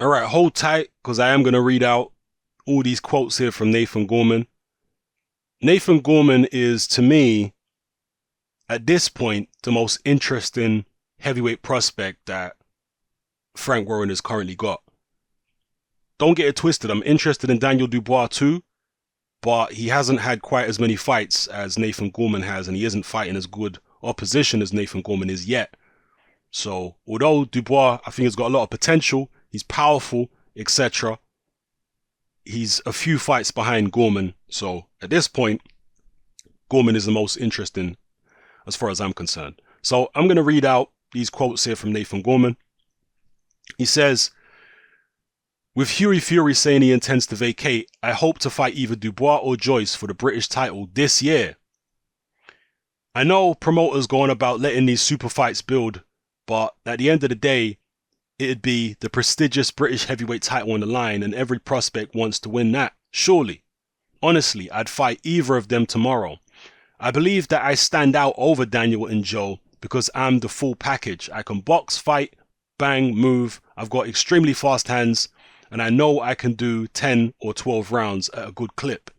All right, hold tight because I am going to read out all these quotes here from Nathan Gorman. Nathan Gorman is, to me, at this point, the most interesting heavyweight prospect that Frank Warren has currently got. Don't get it twisted. I'm interested in Daniel Dubois too, but he hasn't had quite as many fights as Nathan Gorman has, and he isn't fighting as good opposition as Nathan Gorman is yet. So, although Dubois, I think, has got a lot of potential, he's powerful, etc., he's a few fights behind Gorman. So, at this point, Gorman is the most interesting as far as I'm concerned. So, I'm going to read out these quotes here from Nathan Gorman. He says, with Hughie Fury saying he intends to vacate, I hope to fight either Dubois or Joyce for the British title this year. I know promoters go on about letting these super fights build, but at the end of the day, it'd be the prestigious British heavyweight title on the line, and every prospect wants to win that, surely. Honestly, I'd fight either of them tomorrow. I believe that I stand out over Daniel and Joe because I'm the full package. I can box, fight, bang, move. I've got extremely fast hands, and I know I can do 10 or 12 rounds at a good clip.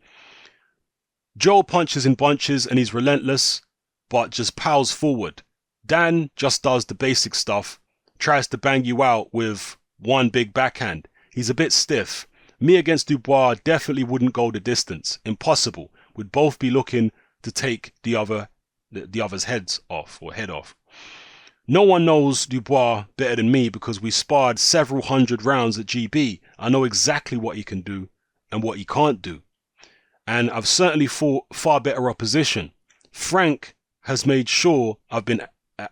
Joe punches in bunches and he's relentless, but just powers forward. Dan just does the basic stuff, tries to bang you out with one big backhand. He's a bit stiff. Me against Dubois definitely wouldn't go the distance. Impossible. We'd both be looking to take the other's head off. No one knows Dubois better than me because we sparred several hundred rounds at GB. I know exactly what he can do and what he can't do. And I've certainly fought far better opposition. Frank has made sure I've been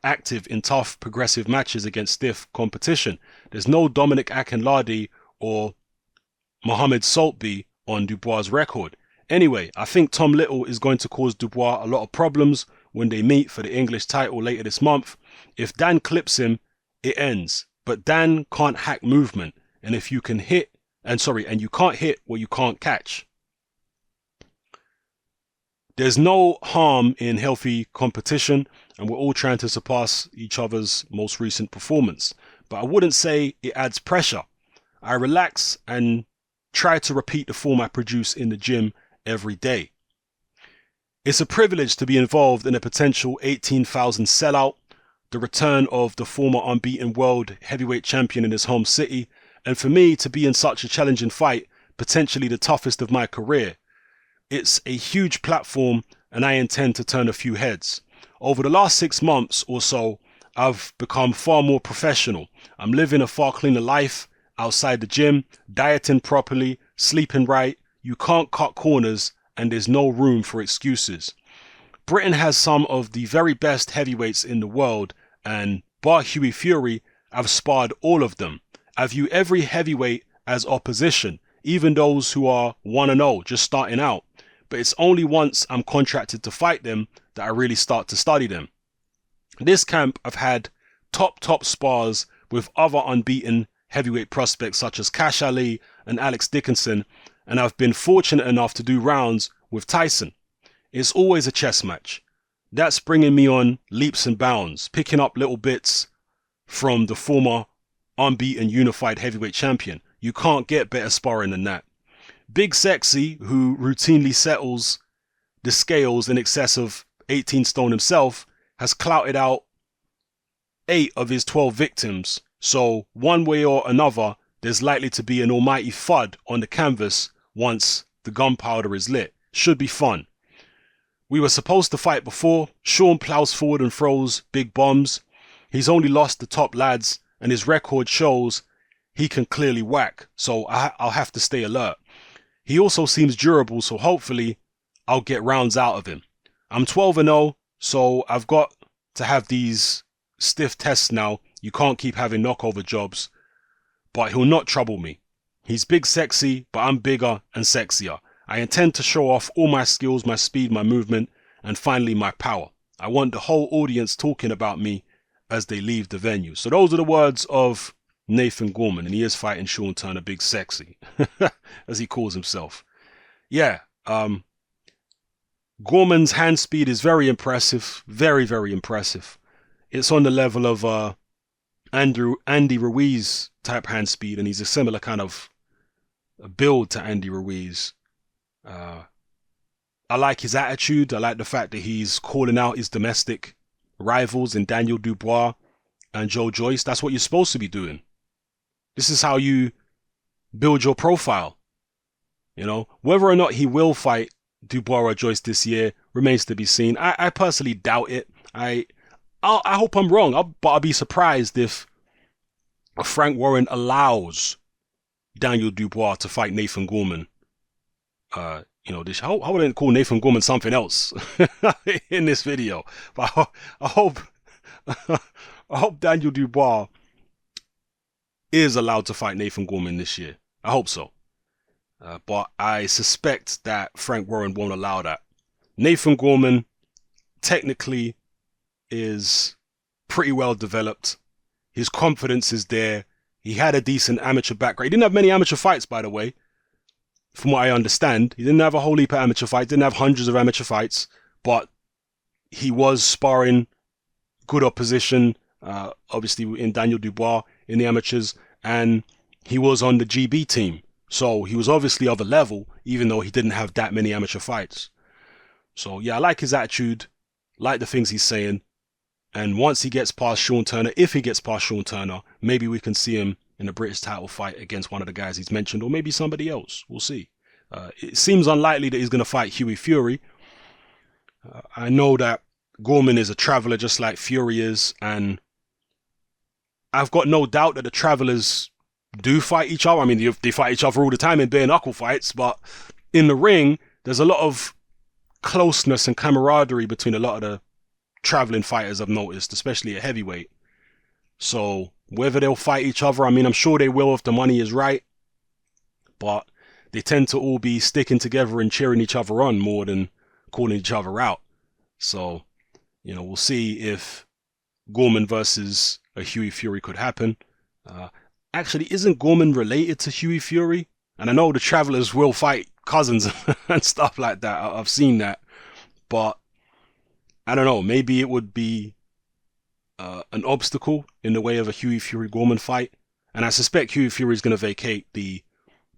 active in tough, progressive matches against stiff competition. There's no Dominic Akinlade or Mohamed Saltby on Dubois' record. Anyway, I think Tom Little is going to cause Dubois a lot of problems when they meet for the English title later this month. If Dan clips him, it ends. But Dan can't hack movement, and if you can hit, and you can't hit what you can't catch. There's no harm in healthy competition, and we're all trying to surpass each other's most recent performance. But I wouldn't say it adds pressure. I relax and try to repeat the form I produce in the gym every day. It's a privilege to be involved in a potential 18,000 sellout, the return of the former unbeaten world heavyweight champion in his home city, and for me to be in such a challenging fight, potentially the toughest of my career. It's a huge platform and I intend to turn a few heads. Over the last 6 months or so, I've become far more professional. I'm living a far cleaner life outside the gym, dieting properly, sleeping right. You can't cut corners and there's no room for excuses. Britain has some of the very best heavyweights in the world, and bar Hughie Fury, I've sparred all of them. I view every heavyweight as opposition, even those who are 1-0, just starting out. But it's only once I'm contracted to fight them that I really start to study them. This camp, I've had top spars with other unbeaten heavyweight prospects such as Cash Ali and Alex Dickinson, and I've been fortunate enough to do rounds with Tyson. It's always a chess match. That's bringing me on leaps and bounds, picking up little bits from the former unbeaten unified heavyweight champion. You can't get better sparring than that. Big Sexy, who routinely settles the scales in excess of 18 stone himself, has clouted out 8 of his 12 victims. So one way or another, there's likely to be an almighty FUD on the canvas once the gunpowder is lit. Should be fun. We were supposed to fight before. Sean plows forward and throws big bombs. He's only lost the top lads, and his record shows he can clearly whack, so I'll have to stay alert. He also seems durable, so hopefully I'll get rounds out of him. I'm 12-0, so I've got to have these stiff tests now. You can't keep having knockover jobs, but he'll not trouble me. He's big sexy, but I'm bigger and sexier. I intend to show off all my skills, my speed, my movement, and finally my power. I want the whole audience talking about me as they leave the venue. So those are the words of Nathan Gorman, and he is fighting Sean Turner, Big Sexy, as he calls himself. Yeah, Gorman's hand speed is very impressive, very impressive. It's on the level of Andy Ruiz type hand speed, and he's a similar kind of build to Andy Ruiz. I like his attitude. I like the fact that he's calling out his domestic rivals in Daniel Dubois and Joe Joyce. That's what you're supposed to be doing. This is how you build your profile. You know, whether or not he will fight Dubois or Joyce this year remains to be seen. I personally doubt it. I hope I'm wrong, but I'll be surprised if Frank Warren allows Daniel Dubois to fight Nathan Gorman. I wouldn't call Nathan Gorman something else in this video, but I hope I hope Daniel Dubois is allowed to fight Nathan Gorman this year. I hope so. But I suspect that Frank Warren won't allow that. Nathan Gorman technically is pretty well developed. His confidence is there. He had a decent amateur background. He didn't have many amateur fights, by the way, from what I understand. He didn't have a whole heap of amateur fights, didn't have hundreds of amateur fights, but he was sparring good opposition, obviously in Daniel Dubois in the amateurs, and he was on the GB team. So he was obviously of a level, even though he didn't have that many amateur fights. So yeah, I like his attitude, like the things he's saying. And once he gets past Sean Turner, if he gets past Sean Turner, maybe we can see him in a British title fight against one of the guys he's mentioned, or maybe somebody else. We'll see. It seems unlikely that he's going to fight Hughie Fury. I know that Gorman is a traveler just like Fury is, and I've got no doubt that the travelers do fight each other. I mean, they fight each other all the time in bare knuckle fights, but in the ring, there's a lot of closeness and camaraderie between a lot of the traveling fighters I've noticed, especially at heavyweight. So whether they'll fight each other, I mean, I'm sure they will if the money is right, but they tend to all be sticking together and cheering each other on more than calling each other out. So, we'll see if Gorman versus a Hughie Fury could happen. Actually, isn't Gorman related to Hughie Fury? And I know the travelers will fight cousins and stuff like that. I've seen that. But I don't know. Maybe it would be an obstacle in the way of a Hughie Fury Gorman fight. And I suspect Hughie Fury is going to vacate the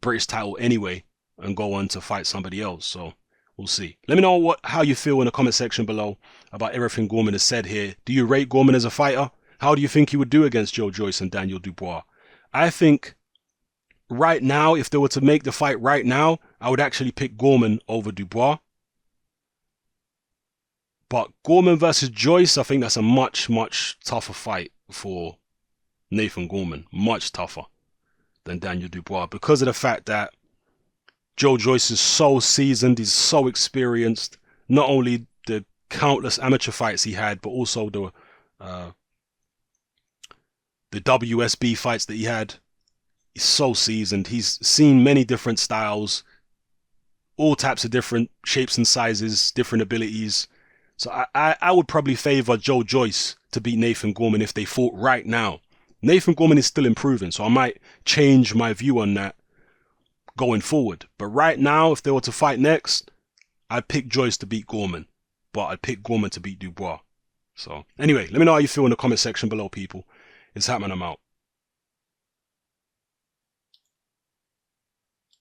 British title anyway and go on to fight somebody else. So we'll see. Let me know how you feel in the comment section below about everything Gorman has said here. Do you rate Gorman as a fighter? How do you think he would do against Joe Joyce and Daniel Dubois? I think right now, if they were to make the fight right now, I would actually pick Gorman over Dubois. But Gorman versus Joyce, I think that's a much, much tougher fight for Nathan Gorman. Much tougher than Daniel Dubois because of the fact that Joe Joyce is so seasoned, he's so experienced. Not only the countless amateur fights he had, but also the WSB fights that he had. He's so seasoned. He's seen many different styles, all types of different shapes and sizes, different abilities. So I would probably favor Joe Joyce to beat Nathan Gorman if they fought right now. Nathan Gorman is still improving, so I might change my view on that going forward. But right now, if they were to fight next, I'd pick Joyce to beat Gorman, but I'd pick Gorman to beat Dubois. So anyway, let me know how you feel in the comment section below, people. It's Hatman, I'm out.